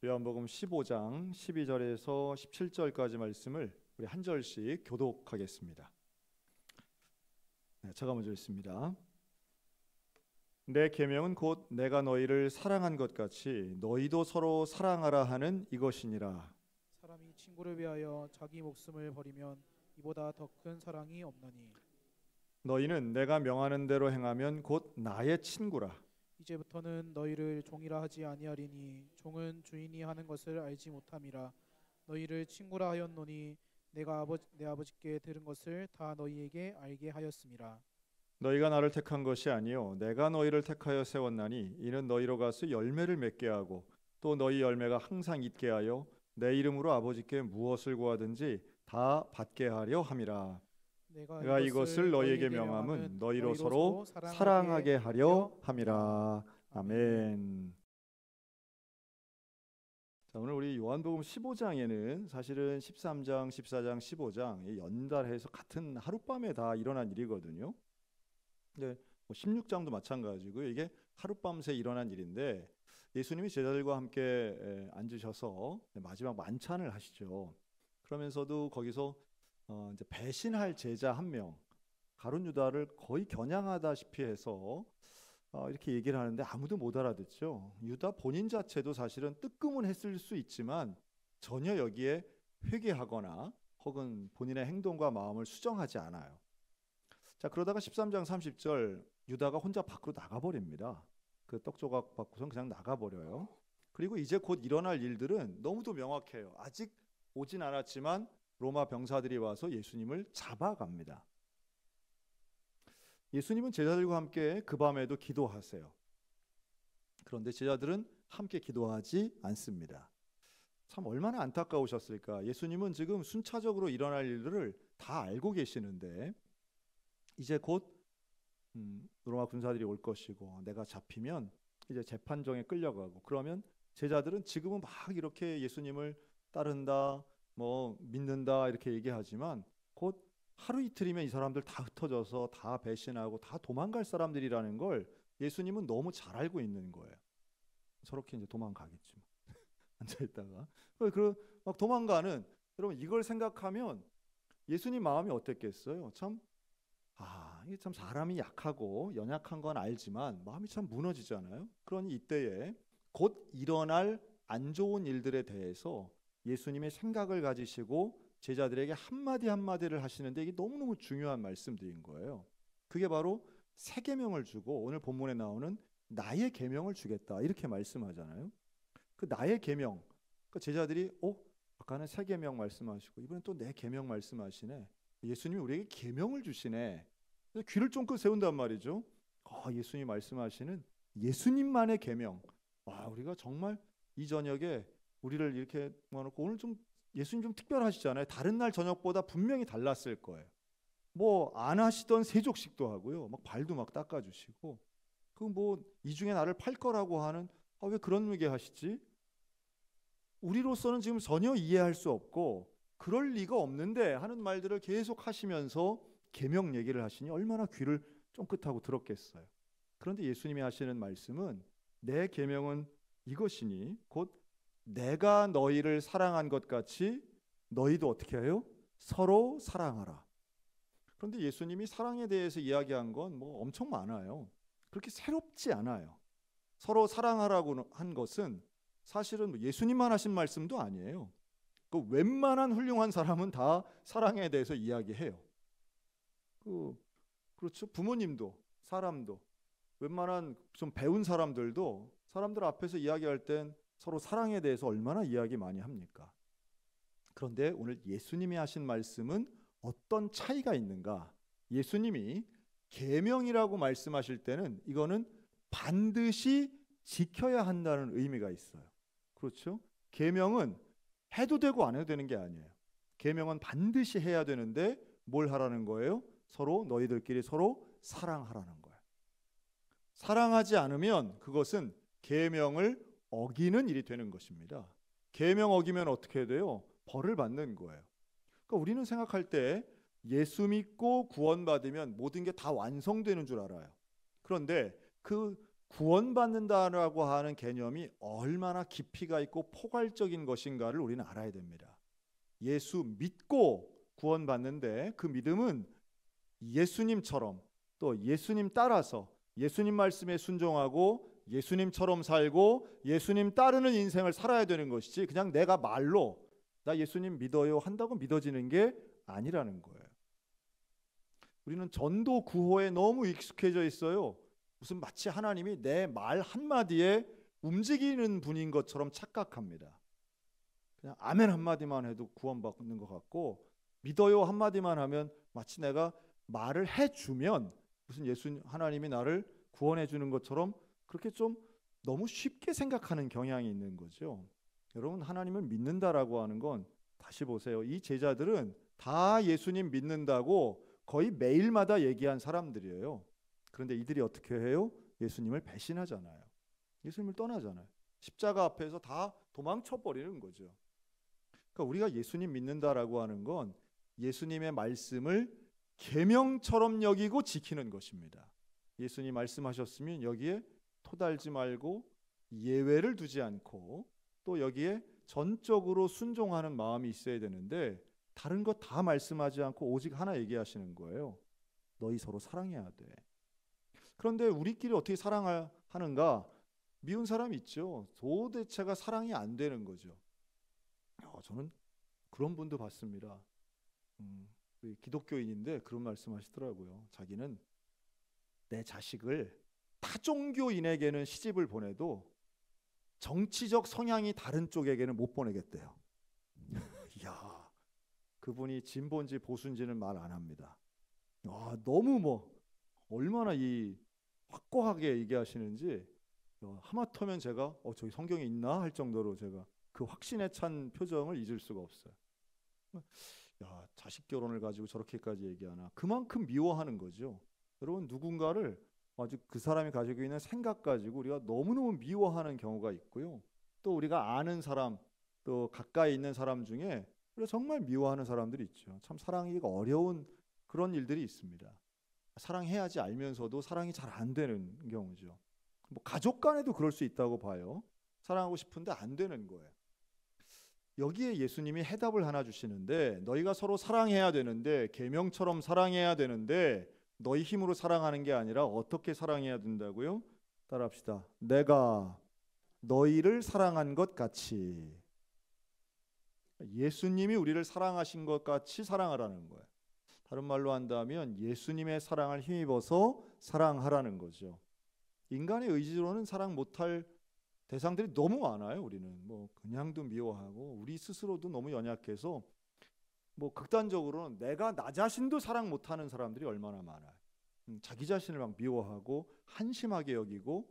요한복음 15장 12절에서 17절까지 말씀을 우리 한 절씩 교독하겠습니다. 제가 먼저 읽습니다. 내 계명은 곧 내가 너희를 사랑한 것 같이 너희도 서로 사랑하라 하는 이것이니라. 사람이 친구를 위하여 자기 목숨을 버리면 이보다 더 큰 사랑이 없나니. 너희는 내가 명하는 대로 행하면 곧 나의 친구라. 이제부터는 너희를 종이라 하지 아니하리니 종은 주인이 하는 것을 알지 못함이라. 너희를 친구라 하였노니 내가 내 아버지께 들은 것을 다 너희에게 알게 하였음이라. 너희가 나를 택한 것이 아니요 내가 너희를 택하여 세웠나니 이는 너희로 가서 열매를 맺게 하고 또 너희 열매가 항상 있게 하여 내 이름으로 아버지께 무엇을 구하든지 다 받게 하려 함이라. 내가 이것을 너희에게 명함은 너희로 서로 사랑하게 하려 함이라. 아멘. 자, 오늘 우리 요한복음 15장에는 사실은 13장, 14장, 15장 연달해서 같은 하룻밤에 다 일어난 일이거든요. 근데 16장도 마찬가지고 이게 하룻밤새 일어난 일인데 예수님이 제자들과 함께 앉으셔서 마지막 만찬을 하시죠. 그러면서도 거기서 이제 배신할 제자 한 명, 가룟 유다를 거의 겨냥하다시피 해서 이렇게 얘기를 하는데 아무도 못 알아듣죠. 유다 본인 자체도 사실은 뜨끔은 했을 수 있지만 전혀 여기에 회개하거나 혹은 본인의 행동과 마음을 수정하지 않아요. 자, 그러다가 13장 30절 유다가 혼자 밖으로 나가버립니다. 그 떡조각 받고선 그냥 나가버려요. 그리고 이제 곧 일어날 일들은 너무도 명확해요. 아직 오진 않았지만 로마 병사들이 와서 예수님을 잡아갑니다. 예수님은 제자들과 함께 그 밤에도 기도하세요. 그런데 제자들은 함께 기도하지 않습니다. 참 얼마나 안타까우셨을까. 예수님은 지금 순차적으로 일어날 일들을 다 알고 계시는데 이제 곧 로마 군사들이 올 것이고 내가 잡히면 이제 재판정에 끌려가고 그러면 제자들은 지금은 막 이렇게 예수님을 따른다, 뭐 믿는다 이렇게 얘기하지만 곧 하루 이틀이면 이 사람들 다 흩어져서 다 배신하고 다 도망갈 사람들이라는 걸 예수님은 너무 잘 알고 있는 거예요. 저렇게 이제 도망가겠지 뭐. 앉아 있다가 막 도망가는, 여러분 이걸 생각하면 예수님 마음이 어땠겠어요? 이게 참 사람이 약하고 연약한 건 알지만 마음이 참 무너지잖아요. 그러니 이때에 곧 일어날 안 좋은 일들에 대해서 예수님의 생각을 가지시고 제자들에게 한마디 한마디를 하시는데 이게 너무너무 중요한 말씀들인 거예요. 그게 바로 새 계명을 주고 오늘 본문에 나오는 나의 계명을 주겠다 이렇게 말씀하잖아요. 그 나의 계명, 그 제자들이 아까는 새 계명 말씀하시고 이번엔 또 내 계명 말씀하시네. 예수님이 우리에게 계명을 주시네. 그래서 귀를 쫑긋 세운단 말이죠. 예수님이 말씀하시는 예수님만의 계명. 우리가 정말 이 저녁에 우리를 이렇게 모아놓고 오늘 좀 예수님 좀 특별하시잖아요. 다른 날 저녁보다 분명히 달랐을 거예요. 뭐 안 하시던 세족식도 하고요. 막 발도 막 닦아주시고 이 중에 나를 팔 거라고 하는 왜 그런 얘기 하시지? 우리로서는 지금 전혀 이해할 수 없고 그럴 리가 없는데 하는 말들을 계속 하시면서 계명 얘기를 하시니 얼마나 귀를 쫑긋하고 들었겠어요. 그런데 예수님이 하시는 말씀은 내 계명은 이것이니 곧 내가 너희를 사랑한 것 같이 너희도 어떻게 해요? 서로 사랑하라. 그런데 예수님이 사랑에 대해서 이야기한 건 뭐 엄청 많아요. 그렇게 새롭지 않아요. 서로 사랑하라고 한 것은 사실은 예수님만 하신 말씀도 아니에요. 그 웬만한 훌륭한 사람은 다 사랑에 대해서 이야기해요. 그렇죠. 부모님도 사람도 웬만한 좀 배운 사람들도 사람들 앞에서 이야기할 땐 서로 사랑에 대해서 얼마나 이야기 많이 합니까? 그런데 오늘 예수님이 하신 말씀은 어떤 차이가 있는가? 예수님이 계명이라고 말씀하실 때는 이거는 반드시 지켜야 한다는 의미가 있어요. 그렇죠? 계명은 해도 되고 안 해도 되는 게 아니에요. 계명은 반드시 해야 되는데 뭘 하라는 거예요? 서로 너희들끼리 서로 사랑하라는 거예요. 사랑하지 않으면 그것은 계명을 어기는 일이 되는 것입니다. 계명 어기면 어떻게 돼요? 벌을 받는 거예요. 그러니까 우리는 생각할 때 예수 믿고 구원받으면 모든 게 다 완성되는 줄 알아요. 그런데 그 구원받는다라고 하는 개념이 얼마나 깊이가 있고 포괄적인 것인가를 우리는 알아야 됩니다. 예수 믿고 구원받는데 그 믿음은 예수님처럼 또 예수님 따라서 예수님 말씀에 순종하고 예수님처럼 살고 예수님 따르는 인생을 살아야 되는 것이지 그냥 내가 말로 나 예수님 믿어요 한다고 믿어지는 게 아니라는 거예요. 우리는 전도 구호에 너무 익숙해져 있어요. 무슨 마치 하나님이 내 말 한마디에 움직이는 분인 것처럼 착각합니다. 그냥 아멘 한마디만 해도 구원받는 것 같고 믿어요 한마디만 하면 마치 내가 말을 해주면 무슨 하나님이 나를 구원해 주는 것처럼 그렇게 좀 너무 쉽게 생각하는 경향이 있는 거죠. 여러분 하나님을 믿는다라고 하는 건 다시 보세요. 이 제자들은 다 예수님 믿는다고 거의 매일마다 얘기한 사람들이에요. 그런데 이들이 어떻게 해요? 예수님을 배신하잖아요. 예수님을 떠나잖아요. 십자가 앞에서 다 도망쳐 버리는 거죠. 그러니까 우리가 예수님 믿는다라고 하는 건 예수님의 말씀을 계명처럼 여기고 지키는 것입니다. 예수님 말씀하셨으면 여기에 토달지 말고 예외를 두지 않고 또 여기에 전적으로 순종하는 마음이 있어야 되는데 다른 것 다 말씀하지 않고 오직 하나 얘기하시는 거예요. 너희 서로 사랑해야 돼. 그런데 우리끼리 어떻게 사랑하는가? 미운 사람 있죠. 도대체가 사랑이 안 되는 거죠. 저는 그런 분도 봤습니다. 기독교인인데 그런 말씀하시더라고요. 자기는 내 자식을 타종교인에게는 시집을 보내도 정치적 성향이 다른 쪽에게는 못 보내겠대요. 이야, 그분이 진보인지 보수인지는 말 안 합니다. 너무 얼마나 이 확고하게 얘기하시는지 하마터면 제가 저기 성경에 있나 할 정도로 제가 그 확신에 찬 표정을 잊을 수가 없어요. 야, 자식 결혼을 가지고 저렇게까지 얘기하나. 그만큼 미워하는 거죠. 여러분 누군가를 아주 그 사람이 가지고 있는 생각 가지고 우리가 너무너무 미워하는 경우가 있고요. 또 우리가 아는 사람, 또 가까이 있는 사람 중에 우리가 정말 미워하는 사람들이 있죠. 참 사랑하기가 어려운 그런 일들이 있습니다. 사랑해야지 알면서도 사랑이 잘 안 되는 경우죠. 가족 간에도 그럴 수 있다고 봐요. 사랑하고 싶은데 안 되는 거예요. 여기에 예수님이 해답을 하나 주시는데 너희가 서로 사랑해야 되는데 계명처럼 사랑해야 되는데 너희 힘으로 사랑하는 게 아니라 어떻게 사랑해야 된다고요? 따라합시다. 내가 너희를 사랑한 것 같이. 예수님이 우리를 사랑하신 것 같이 사랑하라는 거예요. 다른 말로 한다면 예수님의 사랑을 힘입어서 사랑하라는 거죠. 인간의 의지로는 사랑 못할 대상들이 너무 많아요. 우리는 그냥도 미워하고 우리 스스로도 너무 연약해서 극단적으로는 내가 나 자신도 사랑 못하는 사람들이 얼마나 많아요. 자기 자신을 막 미워하고 한심하게 여기고.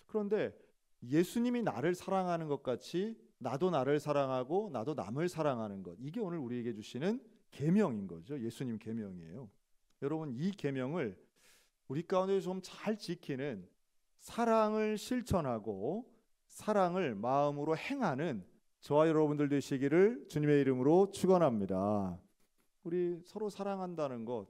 그런데 예수님이 나를 사랑하는 것 같이 나도 나를 사랑하고 나도 남을 사랑하는 것, 이게 오늘 우리에게 주시는 계명인 거죠. 예수님 계명이에요. 여러분 이 계명을 우리 가운데 좀 잘 지키는, 사랑을 실천하고 사랑을 마음으로 행하는 저와 여러분들 되시기를 주님의 이름으로 축원합니다. 우리 서로 사랑한다는 것,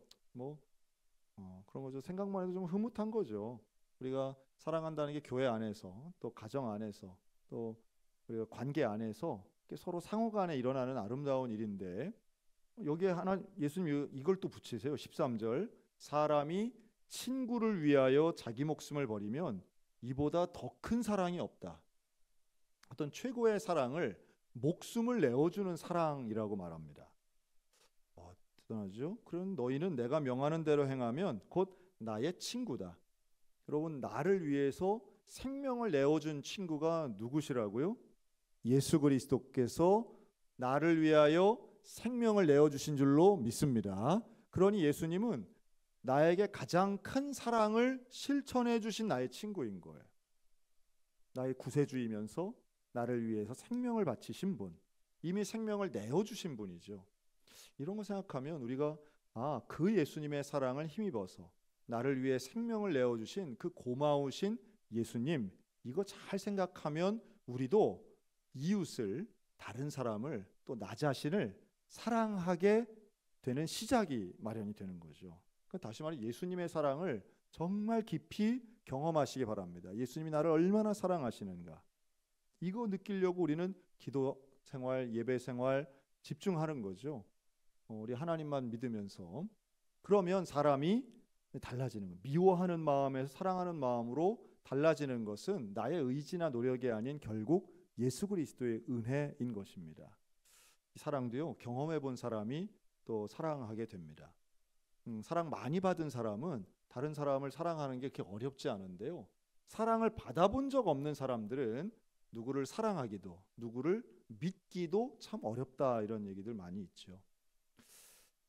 그런 거죠. 생각만 해도 좀 흐뭇한 거죠. 우리가 사랑한다는 게 교회 안에서, 또 가정 안에서, 또 우리가 관계 안에서 서로 상호간에 일어나는 아름다운 일인데, 여기에 하나 예수님 이걸 또 붙이세요. 13절, 사람이 친구를 위하여 자기 목숨을 버리면 이보다 더 큰 사랑이 없다. 어떤 최고의 사랑을 목숨을 내어주는 사랑이라고 말합니다. 대단하죠? 그런 너희는 내가 명하는 대로 행하면 곧 나의 친구다. 여러분 나를 위해서 생명을 내어준 친구가 누구시라고요? 예수 그리스도께서 나를 위하여 생명을 내어주신 줄로 믿습니다. 그러니 예수님은 나에게 가장 큰 사랑을 실천해 주신 나의 친구인 거예요. 나의 구세주이면서 나를 위해서 생명을 바치신 분, 이미 생명을 내어주신 분이죠. 이런 거 생각하면 우리가 그 예수님의 사랑을 힘입어서 나를 위해 생명을 내어주신 그 고마우신 예수님, 이거 잘 생각하면 우리도 이웃을, 다른 사람을, 또 나 자신을 사랑하게 되는 시작이 마련이 되는 거죠. 다시 말해 예수님의 사랑을 정말 깊이 경험하시기 바랍니다. 예수님이 나를 얼마나 사랑하시는가. 이거 느끼려고 우리는 기도 생활, 예배 생활 집중하는 거죠. 우리 하나님만 믿으면서. 그러면 사람이 달라지는 거예요. 미워하는 마음에서 사랑하는 마음으로 달라지는 것은 나의 의지나 노력이 아닌 결국 예수 그리스도의 은혜인 것입니다. 이 사랑도요, 경험해 본 사람이 또 사랑하게 됩니다. 사랑 많이 받은 사람은 다른 사람을 사랑하는 게 그렇게 어렵지 않은데요, 사랑을 받아본 적 없는 사람들은 누구를 사랑하기도 누구를 믿기도 참 어렵다, 이런 얘기들 많이 있죠.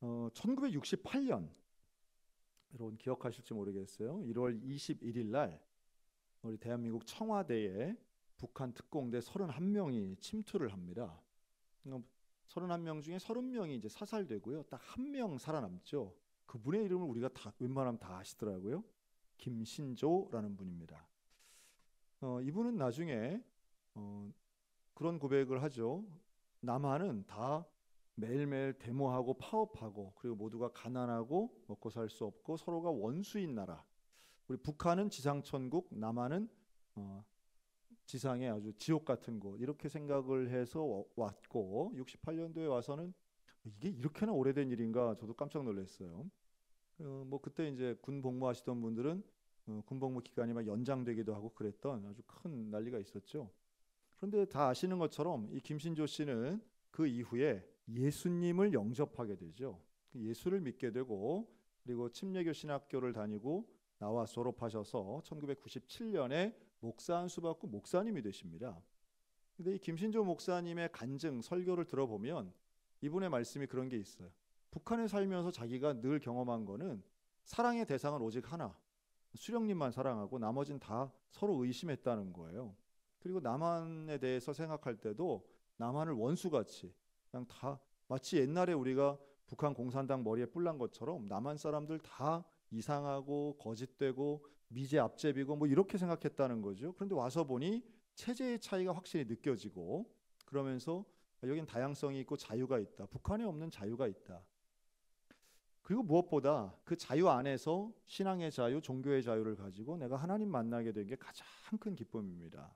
1968년, 여러분 기억하실지 모르겠어요. 1월 21일 날 우리 대한민국 청와대에 북한 특공대 31명이 침투를 합니다. 31명 중에 30명이 이제 사살되고요. 딱 한 명 살아남죠. 그분의 이름을 우리가 다 웬만하면 다 아시더라고요. 김신조라는 분입니다. 이분은 나중에 그런 고백을 하죠. 남한은 다 매일매일 데모하고 파업하고 그리고 모두가 가난하고 먹고 살 수 없고 서로가 원수인 나라. 우리 북한은 지상천국, 남한은 지상의 아주 지옥 같은 곳, 이렇게 생각을 해서 왔고 68년도에 와서는 이게 이렇게나 오래된 일인가 저도 깜짝 놀랐어요. 뭐 그때 이제 군 복무하시던 분들은 군 복무 기간이 막 연장되기도 하고 그랬던 아주 큰 난리가 있었죠. 그런데 다 아시는 것처럼 이 김신조 씨는 그 이후에 예수님을 영접하게 되죠. 예수를 믿게 되고 그리고 침례교 신학교를 다니고 나와 졸업하셔서 1997년에 목사 안수 받고 목사님이 되십니다. 근데 이 김신조 목사님의 간증 설교를 들어보면 이분의 말씀이 그런 게 있어요. 북한에 살면서 자기가 늘 경험한 거는 사랑의 대상은 오직 하나, 수령님만 사랑하고 나머지는 다 서로 의심했다는 거예요. 그리고 남한에 대해서 생각할 때도 남한을 원수같이 그냥 다 마치 옛날에 우리가 북한 공산당 머리에 뿔난 것처럼 남한 사람들 다 이상하고 거짓되고 미제 앞제비고 뭐 이렇게 생각했다는 거죠. 그런데 와서 보니 체제의 차이가 확실히 느껴지고 그러면서 여긴 다양성이 있고 자유가 있다. 북한에 없는 자유가 있다. 그리고 무엇보다 그 자유 안에서 신앙의 자유, 종교의 자유를 가지고 내가 하나님 만나게 된 게 가장 큰 기쁨입니다.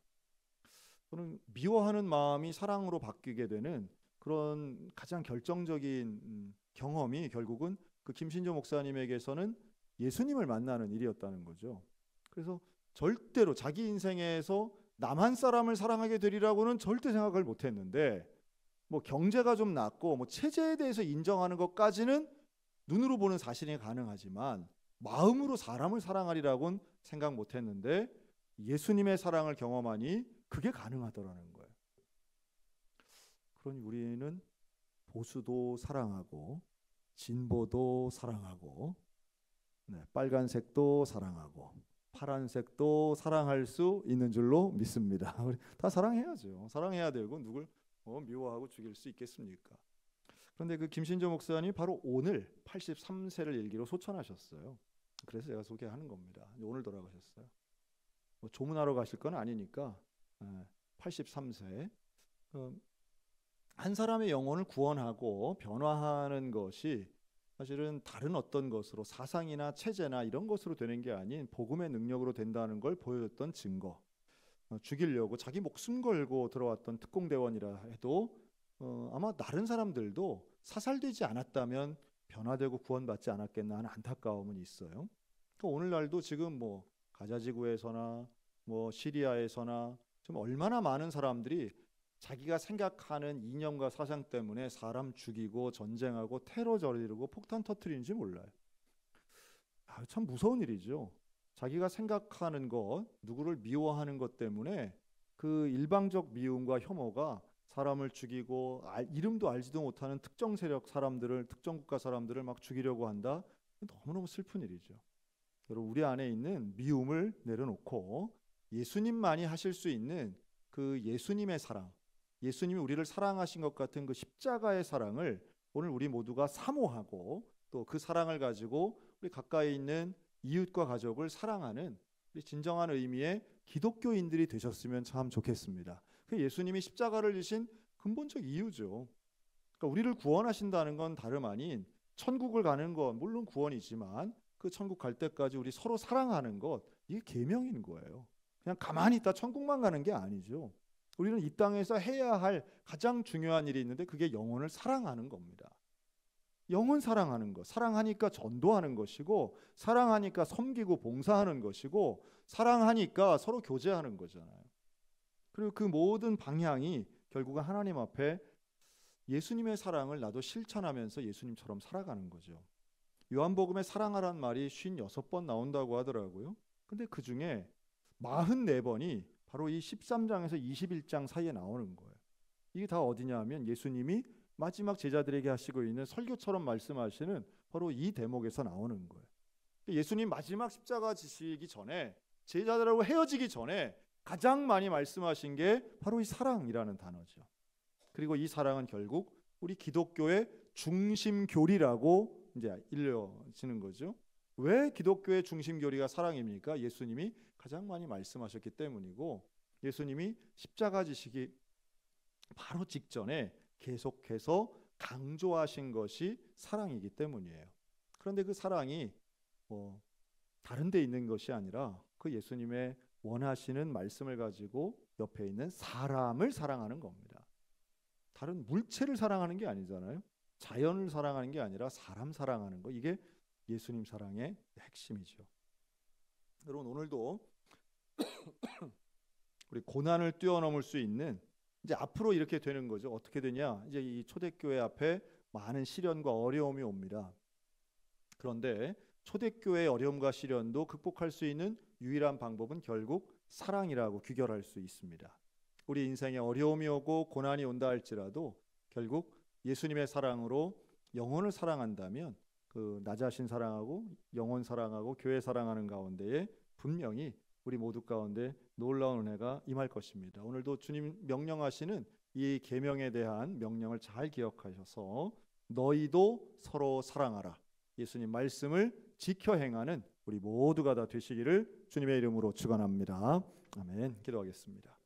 저는 미워하는 마음이 사랑으로 바뀌게 되는 그런 가장 결정적인 경험이 결국은 그 김신조 목사님에게서는 예수님을 만나는 일이었다는 거죠. 그래서 절대로 자기 인생에서 남한 사람을 사랑하게 되리라고는 절대 생각을 못했는데 뭐 경제가 좀 낮고 뭐 체제에 대해서 인정하는 것까지는 눈으로 보는 사실이 가능하지만 마음으로 사람을 사랑하리라고는 생각 못했는데 예수님의 사랑을 경험하니 그게 가능하더라는 거예요. 그러니 우리는 보수도 사랑하고 진보도 사랑하고 빨간색도 사랑하고 파란색도 사랑할 수 있는 줄로 믿습니다. 우리 다 사랑해야죠. 사랑해야 되고 누굴 미워하고 죽일 수 있겠습니까? 그런데 그 김신조 목사님이 바로 오늘 83세를 일기로 소천하셨어요. 그래서 제가 소개하는 겁니다. 오늘 돌아가셨어요. 뭐 조문하러 가실 건 아니니까 83세. 한 사람의 영혼을 구원하고 변화하는 것이 사실은 다른 어떤 것으로 사상이나 체제나 이런 것으로 되는 게 아닌 복음의 능력으로 된다는 걸 보여줬던 증거. 죽이려고 자기 목숨 걸고 들어왔던 특공대원이라 해도 아마 다른 사람들도 사살되지 않았다면 변화되고 구원받지 않았겠나 하는 안타까움은 있어요. 그러니까 오늘날도 지금 뭐 가자지구에서나 뭐 시리아에서나 좀 얼마나 많은 사람들이 자기가 생각하는 이념과 사상 때문에 사람 죽이고 전쟁하고 테러 저지르고 폭탄 터뜨리는지 몰라요. 참 무서운 일이죠. 자기가 생각하는 것, 누구를 미워하는 것 때문에 그 일방적 미움과 혐오가 사람을 죽이고 이름도 알지도 못하는 특정 세력 사람들을, 특정 국가 사람들을 막 죽이려고 한다. 너무너무 슬픈 일이죠. 여러분, 우리 안에 있는 미움을 내려놓고 예수님만이 하실 수 있는 그 예수님의 사랑, 예수님이 우리를 사랑하신 것 같은 그 십자가의 사랑을 오늘 우리 모두가 사모하고 또 그 사랑을 가지고 우리 가까이 있는 이웃과 가족을 사랑하는 우리 진정한 의미의 기독교인들이 되셨으면 참 좋겠습니다. 그 예수님이 십자가를 지신 근본적 이유죠. 그러니까 우리를 구원하신다는 건 다름 아닌 천국을 가는 것, 물론 구원이지만 그 천국 갈 때까지 우리 서로 사랑하는 것, 이게 계명인 거예요. 그냥 가만히 있다 천국만 가는 게 아니죠. 우리는 이 땅에서 해야 할 가장 중요한 일이 있는데 그게 영혼을 사랑하는 겁니다. 영혼 사랑하는 것, 사랑하니까 전도하는 것이고, 사랑하니까 섬기고 봉사하는 것이고, 사랑하니까 서로 교제하는 거잖아요. 그리고 그 모든 방향이 결국은 하나님 앞에 예수님의 사랑을 나도 실천하면서 예수님처럼 살아가는 거죠. 요한복음에 사랑하란 말이 56번 나온다고 하더라고요. 근데 그 중에 44번이 바로 이 13장에서 21장 사이에 나오는 거예요. 이게 다 어디냐 하면 예수님이 마지막 제자들에게 하시고 있는 설교처럼 말씀하시는 바로 이 대목에서 나오는 거예요. 예수님 마지막 십자가 지시기 전에, 제자들하고 헤어지기 전에 가장 많이 말씀하신 게 바로 이 사랑이라는 단어죠. 그리고 이 사랑은 결국 우리 기독교의 중심교리라고 이제 일러지는 거죠. 왜 기독교의 중심교리가 사랑입니까? 예수님이 가장 많이 말씀하셨기 때문이고, 예수님이 십자가 지시기 바로 직전에 계속해서 강조하신 것이 사랑이기 때문이에요. 그런데 그 사랑이 다른 데 있는 것이 아니라 그 예수님의 원하시는 말씀을 가지고 옆에 있는 사람을 사랑하는 겁니다. 다른 물체를 사랑하는 게 아니잖아요. 자연을 사랑하는 게 아니라 사람 사랑하는 거, 이게 예수님 사랑의 핵심이죠. 여러분, 오늘도 우리 고난을 뛰어넘을 수 있는, 이제 앞으로 이렇게 되는 거죠. 어떻게 되냐? 이제 이 초대교회 앞에 많은 시련과 어려움이 옵니다. 그런데 초대교회의 어려움과 시련도 극복할 수 있는 유일한 방법은 결국 사랑이라고 귀결할 수 있습니다. 우리 인생에 어려움이 오고 고난이 온다 할지라도 결국 예수님의 사랑으로 영혼을 사랑한다면 그 나 자신 사랑하고 영혼 사랑하고 교회 사랑하는 가운데에 분명히 우리 모두 가운데 놀라운 은혜가 임할 것입니다. 오늘도 주님 명령하시는 이 계명에 대한 명령을 잘 기억하셔서 너희도 서로 사랑하라, 예수님 말씀을 지켜 행하는 우리 모두가 다 되시기를 주님의 이름으로 축원합니다. 아멘. 기도하겠습니다.